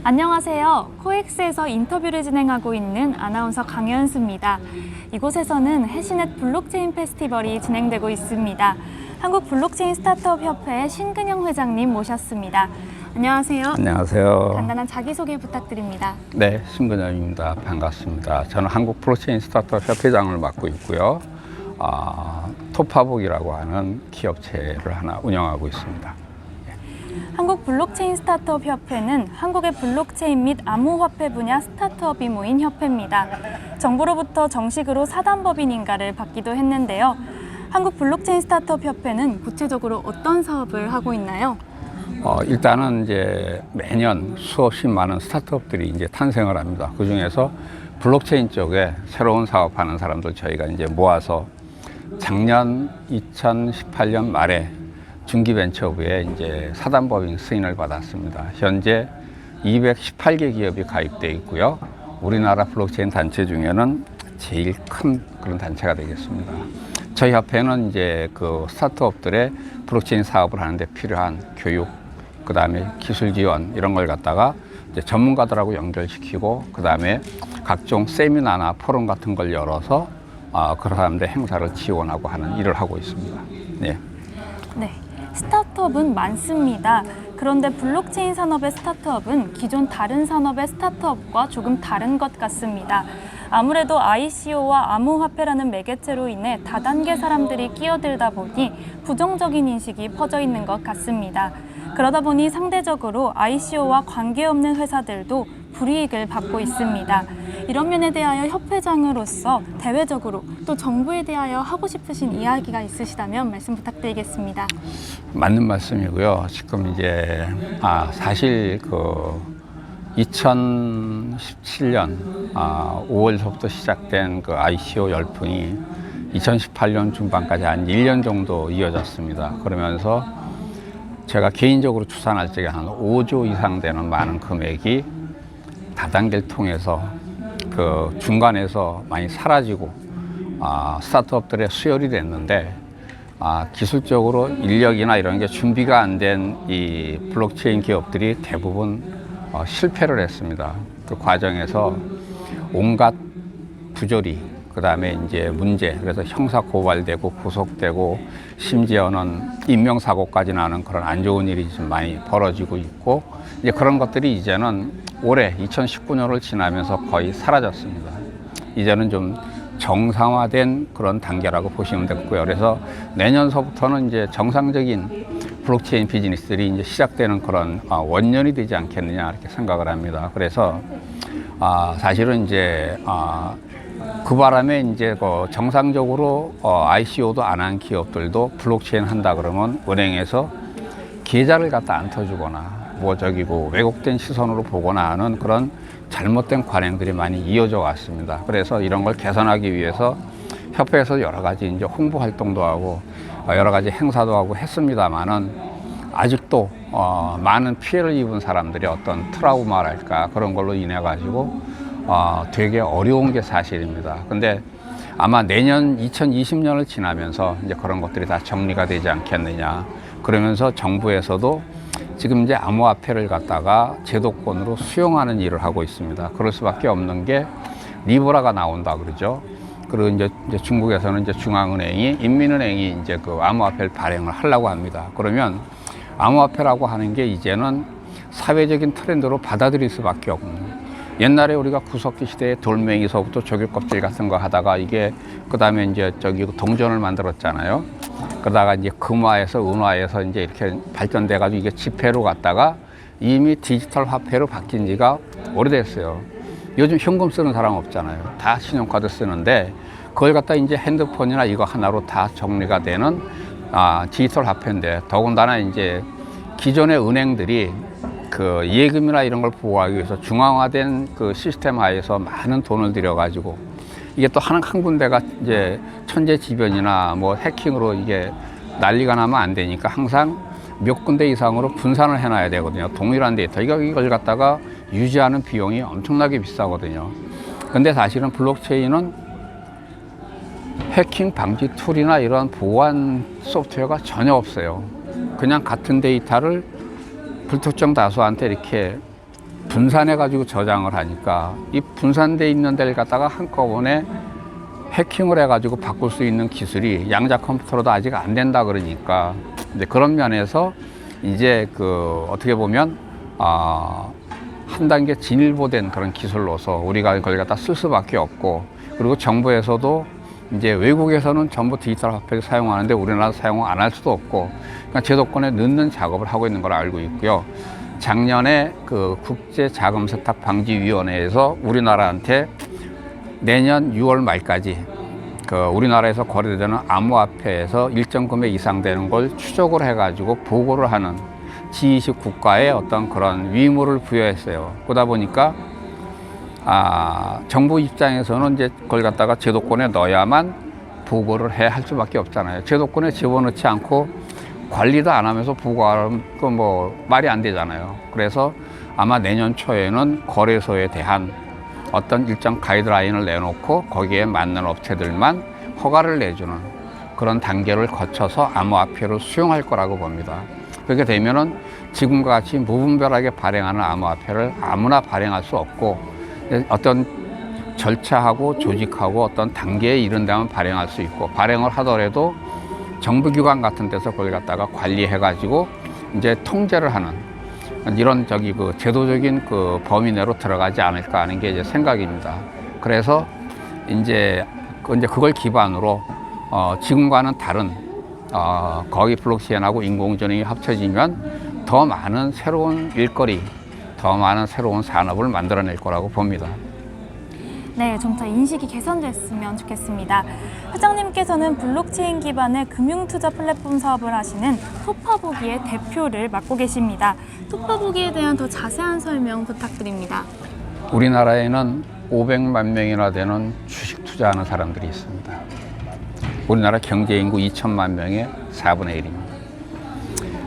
안녕하세요. 코엑스에서 인터뷰를 진행하고 있는 아나운서 강현수입니다. 이곳에서는 해시넷 블록체인 페스티벌이 진행되고 있습니다. 한국 블록체인 스타트업 협회 신근영 회장님 모셨습니다. 안녕하세요. 안녕하세요. 간단한 자기소개 부탁드립니다. 네, 신근영입니다. 반갑습니다. 저는 한국 블록체인 스타트업 협회장을 맡고 있고요. 토파복이라고 하는 기업체를 하나 운영하고 있습니다. 한국 블록체인 스타트업 협회는 한국의 블록체인 및 암호화폐 분야 스타트업이 모인 협회입니다. 정부로부터 정식으로 사단법인 인가를 받기도 했는데요. 한국 블록체인 스타트업 협회는 구체적으로 어떤 사업을 하고 있나요? 일단은 이제 매년 수없이 많은 스타트업들이 이제 탄생을 합니다. 그 중에서 블록체인 쪽에 새로운 사업하는 사람들 저희가 이제 모아서 작년 2018년 말에 중기벤처부에 이제 사단법인 승인을 받았습니다. 현재 218개 기업이 가입되어 있고요. 우리나라 블록체인 단체 중에는 제일 큰 그런 단체가 되겠습니다. 저희 협회는 이제 그 스타트업들의 블록체인 사업을 하는데 필요한 교육, 그 다음에 기술 지원 이런 걸 갖다가 이제 전문가들하고 연결시키고 그 다음에 각종 세미나나 포럼 같은 걸 열어서 그런 사람들 행사를 지원하고 하는 일을 하고 있습니다. 네. 네. 스타트업은 많습니다. 그런데 블록체인 산업의 스타트업은 기존 다른 산업의 스타트업과 조금 다른 것 같습니다. 아무래도 ICO와 암호화폐라는 매개체로 인해 다단계 사람들이 끼어들다 보니 부정적인 인식이 퍼져 있는 것 같습니다. 그러다 보니 상대적으로 ICO와 관계없는 회사들도 불이익을 받고 있습니다. 이런 면에 대하여 협회장으로서 대외적으로 또 정부에 대하여 하고 싶으신 이야기가 있으시다면 말씀 부탁드리겠습니다. 맞는 말씀이고요. 지금 이제 사실 그 2017년 5월서부터 시작된 그 ICO 열풍이 2018년 중반까지 한 1년 정도 이어졌습니다. 그러면서 제가 개인적으로 추산할 적에 한 5조 이상 되는 많은 금액이 다단계를 통해서 그 중간에서 많이 사라지고 스타트업들의 수혈이 됐는데 기술적으로 인력이나 이런 게 준비가 안 된 이 블록체인 기업들이 대부분 실패를 했습니다. 그 과정에서 온갖 부조리, 그 다음에 이제 문제, 그래서 형사 고발되고 구속되고 심지어는 인명사고까지 나는 그런 안 좋은 일이 좀 많이 벌어지고 있고 이제 그런 것들이 이제는 올해 2019년을 지나면서 거의 사라졌습니다. 이제는 좀 정상화된 그런 단계라고 보시면 되고요. 그래서 내년서부터는 이제 정상적인 블록체인 비즈니스들이 이제 시작되는 그런 원년이 되지 않겠느냐 이렇게 생각을 합니다. 그래서 사실은 이제 그 바람에 이제 정상적으로 ICO도 안 한 기업들도 블록체인 한다 그러면 은행에서 계좌를 갖다 안 터주거나 왜곡된 시선으로 보거나 하는 그런 잘못된 관행들이 많이 이어져 왔습니다. 그래서 이런 걸 개선하기 위해서 협회에서 여러 가지 이제 홍보 활동도 하고 여러 가지 행사도 하고 했습니다만은 아직도 많은 피해를 입은 사람들이 어떤 트라우마랄까 그런 걸로 인해 가지고 되게 어려운 게 사실입니다. 근데 아마 내년 2020년을 지나면서 이제 그런 것들이 다 정리가 되지 않겠느냐. 그러면서 정부에서도 지금 이제 암호화폐를 갖다가 제도권으로 수용하는 일을 하고 있습니다. 그럴 수밖에 없는 게 리브라가 나온다 그러죠. 그리고 이제 중국에서는 이제 중앙은행이 인민은행이 이제 그 암호화폐를 발행을 하려고 합니다. 그러면 암호화폐라고 하는 게 이제는 사회적인 트렌드로 받아들일 수밖에 없는. 옛날에 우리가 구석기 시대에 돌멩이서부터 조개 껍질 같은 거 하다가 이게 그다음에 이제 동전을 만들었잖아요. 그러다가 이제 금화에서 은화에서 이제 이렇게 발전돼 가지고 이게 지폐로 갔다가 이미 디지털 화폐로 바뀐 지가 오래됐어요. 요즘 현금 쓰는 사람 없잖아요. 다 신용카드 쓰는데 그걸 갖다 이제 핸드폰이나 이거 하나로 다 정리가 되는 디지털 화폐인데 더군다나 이제 기존의 은행들이 그 예금이나 이런 걸 보호하기 위해서 중앙화된 그 시스템 하에서 많은 돈을 들여가지고 이게 또 한 군데가 이제 천재지변이나 해킹으로 이게 난리가 나면 안 되니까 항상 몇 군데 이상으로 분산을 해놔야 되거든요. 동일한 데이터. 이걸 갖다가 유지하는 비용이 엄청나게 비싸거든요. 근데 사실은 블록체인은 해킹 방지 툴이나 이런 보안 소프트웨어가 전혀 없어요. 그냥 같은 데이터를 불특정 다수한테 이렇게 분산해가지고 저장을 하니까 이 분산돼 있는 데를 갖다가 한꺼번에 해킹을 해가지고 바꿀 수 있는 기술이 양자 컴퓨터로도 아직 안 된다 그러니까 이제 그런 면에서 이제 그 어떻게 보면 한 단계 진일보된 그런 기술로서 우리가 그걸 갖다 쓸 수밖에 없고, 그리고 정부에서도 이제 외국에서는 전부 디지털 화폐를 사용하는데 우리나라 사용 안 할 수도 없고, 그러니까 제도권에 넣는 작업을 하고 있는 걸 알고 있고요. 작년에 그 국제자금세탁방지위원회에서 우리나라한테 내년 6월 말까지 그 우리나라에서 거래되는 암호화폐에서 일정 금액 이상 되는 걸 추적을 해가지고 보고를 하는 G20 국가의 어떤 그런 의무를 부여했어요. 그러다 보니까 정부 입장에서는 이제 그걸 갖다가 제도권에 넣어야만 보고를 해야 할 수밖에 없잖아요. 제도권에 집어넣지 않고 관리도 안 하면서 보고하면 뭐 말이 안 되잖아요. 그래서 아마 내년 초에는 거래소에 대한 어떤 일정 가이드라인을 내놓고 거기에 맞는 업체들만 허가를 내주는 그런 단계를 거쳐서 암호화폐를 수용할 거라고 봅니다. 그렇게 되면은 지금과 같이 무분별하게 발행하는 암호화폐를 아무나 발행할 수 없고, 어떤 절차하고 조직하고 어떤 단계에 이른 데만 발행할 수 있고, 발행을 하더라도 정부기관 같은 데서 그걸 갖다가 관리해가지고 이제 통제를 하는 이런 그 제도적인 그 범위 내로 들어가지 않을까 하는 게 이제 생각입니다. 그래서 이제 그걸 기반으로 지금과는 다른 거의 블록체인하고 인공지능이 합쳐지면 더 많은 새로운 일거리, 더 많은 새로운 산업을 만들어낼 거라고 봅니다. 네, 점차 인식이 개선됐으면 좋겠습니다. 회장님께서는 블록체인 기반의 금융투자 플랫폼 사업을 하시는 토파보기의 대표를 맡고 계십니다. 토파보기에 대한 더 자세한 설명 부탁드립니다. 우리나라에는 500만 명이나 되는 주식 투자하는 사람들이 있습니다. 우리나라 경제 인구 2천만 명의 4분의 1입니다.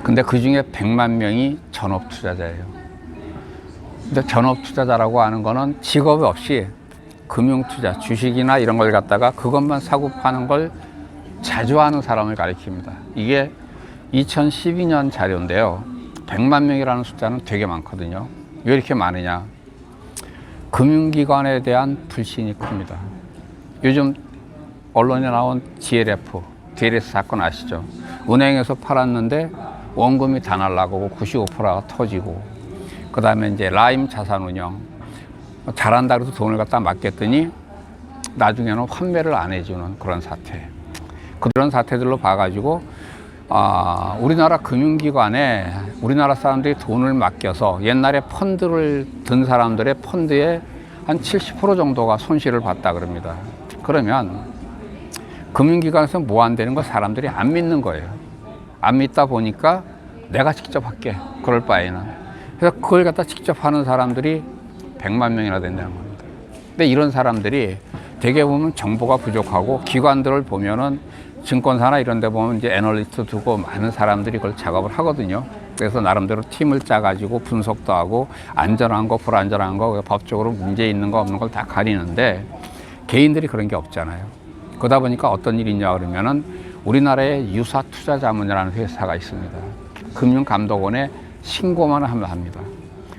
근데 그 중에 100만 명이 전업 투자자예요. 근데 전업 투자자라고 하는 거는 직업 없이 금융투자, 주식이나 이런 걸 갖다가 그것만 사고 파는 걸 자주 하는 사람을 가리킵니다. 이게 2012년 자료인데요. 100만 명이라는 숫자는 되게 많거든요. 왜 이렇게 많으냐? 금융기관에 대한 불신이 큽니다. 요즘 언론에 나온 DLF 사건 아시죠? 은행에서 팔았는데 원금이 다 날라가고 95%가 터지고, 그 다음에 이제 라임 자산운용 잘한다 그래서 돈을 갖다 맡겼더니 나중에는 환매를 안 해주는 그런 사태. 그런 사태들로 봐가지고 우리나라 금융기관에 우리나라 사람들이 돈을 맡겨서 옛날에 펀드를 든 사람들의 펀드의 한 70% 정도가 손실을 봤다 그럽니다. 그러면 금융기관에서 뭐 안 되는 거 사람들이 안 믿는 거예요. 안 믿다 보니까 내가 직접 할게. 그럴 바에는. 그래서 그걸 갖다 직접 하는 사람들이 100만 명이나 된다는 겁니다. 근데 이런 사람들이 대개 보면 정보가 부족하고, 기관들을 보면은 증권사나 이런 데 보면 이제 애널리스트 두고 많은 사람들이 그걸 작업을 하거든요. 그래서 나름대로 팀을 짜가지고 분석도 하고 안전한 거, 불안전한 거, 법적으로 문제 있는 거 없는 걸 다 가리는데 개인들이 그런 게 없잖아요. 그러다 보니까 어떤 일이 있냐 그러면은 우리나라에 유사투자자문이라는 회사가 있습니다. 금융감독원에 신고만 하면 합니다.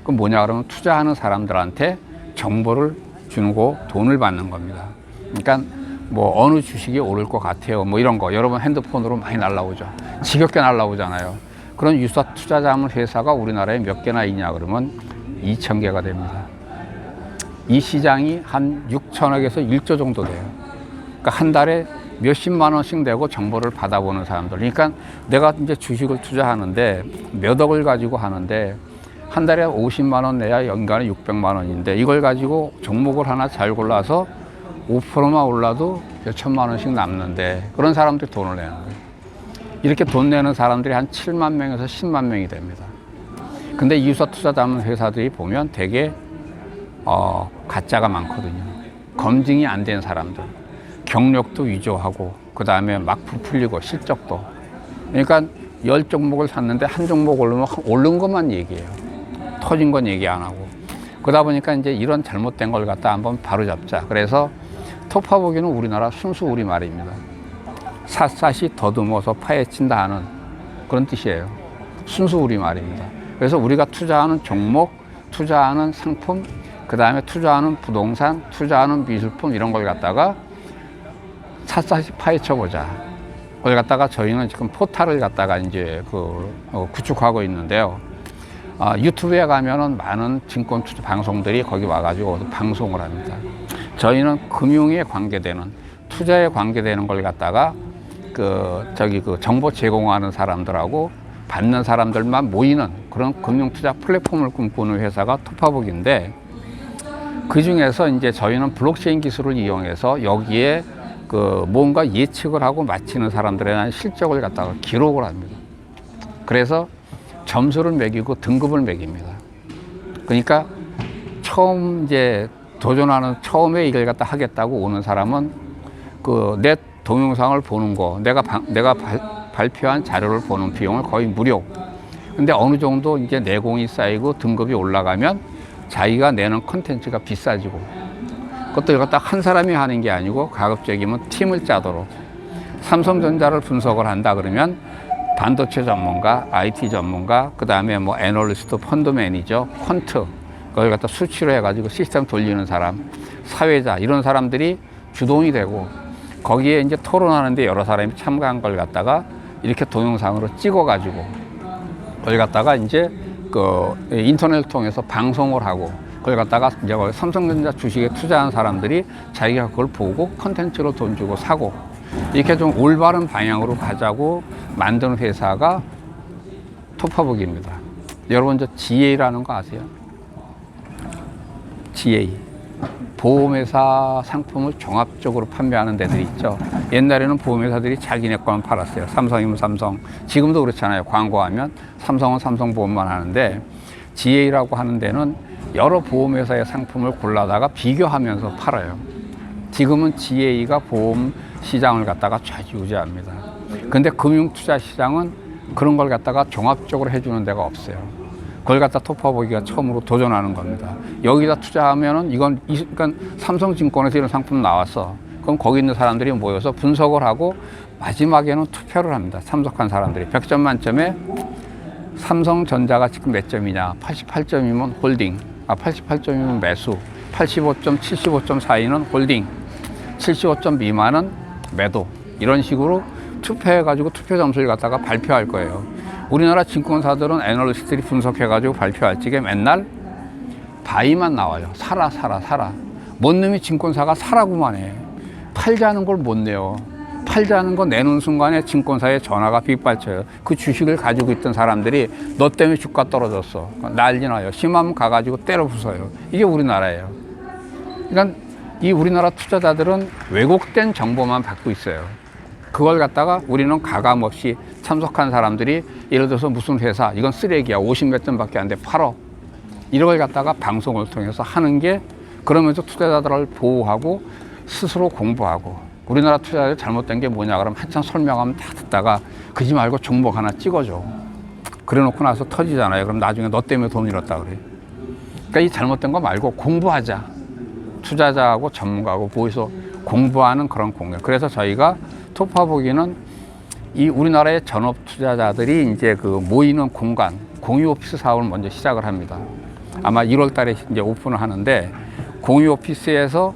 그럼 뭐냐 그러면 투자하는 사람들한테 정보를 주고 돈을 받는 겁니다. 그러니까 뭐 어느 주식이 오를 것 같아요, 뭐 이런 거 여러분 핸드폰으로 많이 날라오죠. 지겹게 날라오잖아요. 그런 유사 투자자문 회사가 우리나라에 몇 개나 있냐 그러면 2,000개가 됩니다. 이 시장이 한 6천억에서 1조 정도 돼요. 그러니까 한 달에 몇십만 원씩 내고 정보를 받아보는 사람들. 그러니까 내가 이제 주식을 투자하는데 몇 억을 가지고 하는데 한 달에 50만 원 내야 연간에 600만 원인데 이걸 가지고 종목을 하나 잘 골라서 5%만 올라도 몇 천만 원씩 남는데 그런 사람들이 돈을 내는 거예요. 이렇게 돈 내는 사람들이 한 7만 명에서 10만 명이 됩니다. 근데 유사 투자자문 회사들이 보면 되게 가짜가 많거든요. 검증이 안 된 사람들, 경력도 위조하고 그 다음에 막 부풀리고 실적도. 그러니까 10종목을 샀는데 한 종목 오르면 오른 것만 얘기해요. 터진 건 얘기 안 하고. 그러다 보니까 이제 이런 잘못된 걸 갖다 한번 바로잡자. 그래서 토파보기는 우리나라 순수 우리말입니다. 샅샅이 더듬어서 파헤친다 하는 그런 뜻이에요. 순수 우리말입니다. 그래서 우리가 투자하는 종목, 투자하는 상품, 그 다음에 투자하는 부동산, 투자하는 미술품 이런 걸 갖다가 샅샅이 파헤쳐 보자. 그걸 갖다가 저희는 지금 포탈을 갖다가 이제 구축하고 있는데요. 유튜브에 가면은 많은 증권 투자 방송들이 거기 와가지고 방송을 합니다. 저희는 금융에 관계되는, 투자에 관계되는 걸 갖다가 정보 제공하는 사람들하고 받는 사람들만 모이는 그런 금융 투자 플랫폼을 꿈꾸는 회사가 토파북인데, 그 중에서 이제 저희는 블록체인 기술을 이용해서 여기에 뭔가 예측을 하고 맞히는 사람들에 대한 실적을 갖다가 기록을 합니다. 그래서 점수를 매기고 등급을 매깁니다. 그러니까 처음 이제 도전하는 처음에 이걸 갖다 하겠다고 오는 사람은 내 동영상을 보는 거, 내가 발표한 자료를 보는 비용을 거의 무료. 근데 어느 정도 이제 내공이 쌓이고 등급이 올라가면 자기가 내는 콘텐츠가 비싸지고, 그것도 이거 딱 한 사람이 하는 게 아니고 가급적이면 팀을 짜도록. 삼성전자를 분석을 한다 그러면 반도체 전문가, IT 전문가, 그 다음에 뭐 애널리스트, 펀드 매니저, 퀀트, 그걸 갖다 수치로 해가지고 시스템 돌리는 사람, 사회자, 이런 사람들이 주동이 되고, 거기에 이제 토론하는데 여러 사람이 참가한 걸 갖다가 이렇게 동영상으로 찍어가지고, 그걸 갖다가 이제 인터넷을 통해서 방송을 하고, 그걸 갖다가 이제 삼성전자 주식에 투자한 사람들이 자기가 그걸 보고 컨텐츠로 돈 주고 사고, 이렇게 좀 올바른 방향으로 가자고 만든 회사가 토파북입니다. 여러분 저 GA라는 거 아세요? GA. 보험회사 상품을 종합적으로 판매하는 데들이 있죠. 옛날에는 보험회사들이 자기네 거만 팔았어요. 삼성이면 삼성. 지금도 그렇잖아요. 광고하면 삼성은 삼성보험만 하는데, GA라고 하는 데는 여러 보험회사의 상품을 골라다가 비교하면서 팔아요. 지금은 GA가 보험 시장을 갖다가 좌지우지합니다. 근데 금융투자 시장은 그런 걸 갖다가 종합적으로 해주는 데가 없어요. 그걸 갖다 토파보기가 처음으로 도전하는 겁니다. 여기다 투자하면은 그러니까 삼성증권에서 이런 상품 나왔어. 그럼 거기 있는 사람들이 모여서 분석을 하고 마지막에는 투표를 합니다. 참석한 사람들이 100점 만점에 삼성전자가 지금 몇 점이냐? 88점이면 홀딩, 88점이면 매수, 85점, 75점 사이는 홀딩, 75점 미만은 매도. 이런 식으로 투표해가지고 투표 점수를 갖다가 발표할 거예요. 우리나라 증권사들은 애널리스트들이 분석해가지고 발표할 적에 맨날 바이만 나와요. 사라. 뭔 놈이 증권사가 사라고만 해. 팔자는 걸 못 내요. 팔자는 거 내는 순간에 증권사에 전화가 빗발쳐요. 그 주식을 가지고 있던 사람들이 너 때문에 주가 떨어졌어. 난리 나요. 심하면 가가지고 때려 부숴요. 이게 우리나라예요. 그러니까 이 우리나라 투자자들은 왜곡된 정보만 받고 있어요. 그걸 갖다가 우리는 가감 없이 참석한 사람들이 예를 들어서 무슨 회사, 이건 쓰레기야. 50몇 점밖에 안 돼. 팔어. 이런 걸 갖다가 방송을 통해서 하는 게, 그러면서 투자자들을 보호하고 스스로 공부하고. 우리나라 투자자들 잘못된 게 뭐냐 그러면 한참 설명하면 다 듣다가 그지 말고 종목 하나 찍어줘. 그래 놓고 나서 터지잖아요. 그럼 나중에 너 때문에 돈 잃었다 그래. 그러니까 이 잘못된 거 말고 공부하자. 투자자하고 전문가하고 모여서 공부하는 그런 공연. 그래서 저희가 토파보기는 이 우리나라의 전업 투자자들이 이제 모이는 공간, 공유 오피스 사업을 먼저 시작을 합니다. 아마 1월 달에 이제 오픈을 하는데, 공유 오피스에서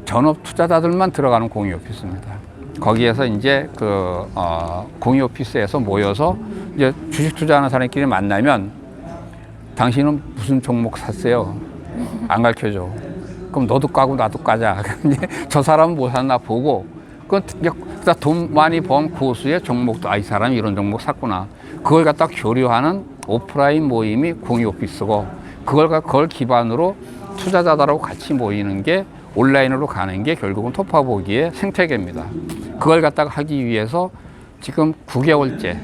전업 투자자들만 들어가는 공유 오피스입니다. 거기에서 이제 공유 오피스에서 모여서 이제 주식 투자하는 사람끼리 만나면, 당신은 무슨 종목 샀어요? 안 가르쳐줘. 그럼 너도 까고 나도 까자. 저 사람은 뭐 샀나 보고, 돈 많이 번 고수의 종목도, 이 사람이 이런 종목 샀구나. 그걸 갖다 교류하는 오프라인 모임이 공유 오피스고, 그걸 기반으로 투자자들하고 같이 모이는 게, 온라인으로 가는 게 결국은 토파보기의 생태계입니다. 그걸 갖다가 하기 위해서 지금 9개월째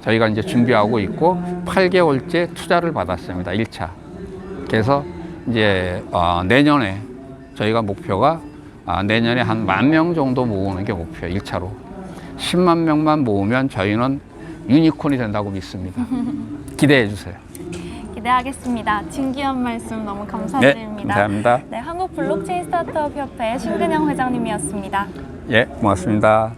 저희가 이제 준비하고 있고, 8개월째 투자를 받았습니다. 1차. 그래서 이제 내년에 저희가 목표가 내년에 한 10,000명 정도 모으는 게 목표예요. 1차로. 10만 명만 모으면 저희는 유니콘이 된다고 믿습니다. 기대해 주세요. 기대하겠습니다. 진귀한 말씀 너무 감사드립니다. 네, 감사합니다. 네, 한국 블록체인 스타트업 협회 신근영 회장님이었습니다. 예, 고맙습니다.